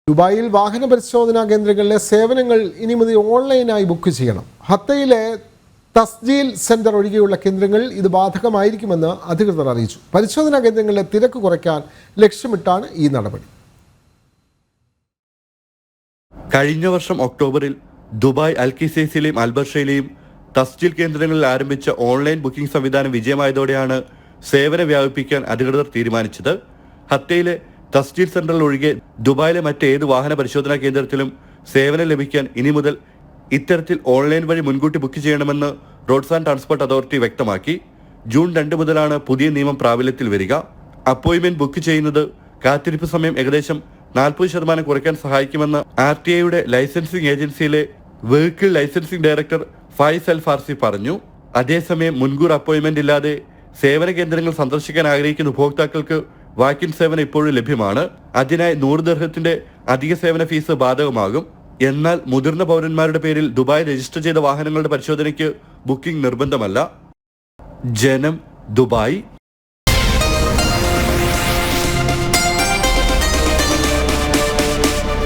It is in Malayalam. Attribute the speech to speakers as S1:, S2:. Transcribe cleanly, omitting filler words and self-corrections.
S1: ദുബായിൽ വാഹന പരിശോധനാ കേന്ദ്രങ്ങളിലെ സേവനങ്ങൾ ഇനി മുതൽ ഓൺലൈനായി ബുക്ക് ചെയ്യണം. ഹത്തയിലെ തസ്ജീൽ സെന്റർ ഒഴികെയുള്ള കേന്ദ്രങ്ങളിൽ ഇത് ബാധകമായിരിക്കുമെന്ന് അധികൃതർ അറിയിച്ചു. പരിശോധനാ കേന്ദ്രങ്ങളിലെ തിരക്ക് കുറയ്ക്കാൻ ലക്ഷ്യമിട്ടാണ് ഈ നടപടി.
S2: കഴിഞ്ഞ വർഷം ഒക്ടോബറിൽ ദുബായ് അൽഖിസൈസിലെയും അൽബർഷയിലെയും തസ്ജീൽ കേന്ദ്രങ്ങളിൽ ആരംഭിച്ച ഓൺലൈൻ ബുക്കിംഗ് സംവിധാനം വിജയമായതോടെയാണ് സേവനം വ്യാപിപ്പിക്കാൻ അധികൃതർ തീരുമാനിച്ചത്. ഹത്തയിലെ തസ്ജീൽ സെന്ററിൽ ഒഴികെ ദുബായിലെ മറ്റേത് വാഹന പരിശോധനാ കേന്ദ്രത്തിലും സേവനം ലഭിക്കാൻ ഇനി മുതൽ ഇത്തരത്തിൽ ഓൺലൈൻ വഴി മുൻകൂട്ടി ബുക്ക് ചെയ്യണമെന്ന് റോഡ്സ് ആൻഡ് ട്രാൻസ്പോർട്ട് അതോറിറ്റി വ്യക്തമാക്കി. ജൂൺ 2 മുതലാണ് പുതിയ നിയമം പ്രാബല്യത്തിൽ വരിക. അപ്പോയിന്റ്മെന്റ് ബുക്ക് ചെയ്യുന്നത് കാത്തിരിപ്പ് സമയം ഏകദേശം 40% കുറയ്ക്കാൻ സഹായിക്കുമെന്ന് RTIയുടെ ലൈസൻസിംഗ് ഏജൻസിയിലെ vehicle licensing director Faiz Al Farsi പറഞ്ഞു. അതേസമയം മുൻകൂർ അപ്പോയിന്റ്മെന്റ് ഇല്ലാതെ സേവന കേന്ദ്രങ്ങൾ സന്ദർശിക്കാൻ ആഗ്രഹിക്കുന്ന ഉപഭോക്താക്കൾക്ക് വാക്കിൻ സേവനം ഇപ്പോഴും ലഭ്യമാണ്. അതിനായി 100 ദിർഹത്തിന്റെ അധിക സേവന ഫീസ് ബാധകമാകും. എന്നാൽ മുതിർന്ന പൗരന്മാരുടെ പേരിൽ ദുബായ് രജിസ്റ്റർ ചെയ്ത വാഹനങ്ങളുടെ പരിശോധനയ്ക്ക് ബുക്കിംഗ് നിർബന്ധമല്ല. ജനം, ദുബായ്.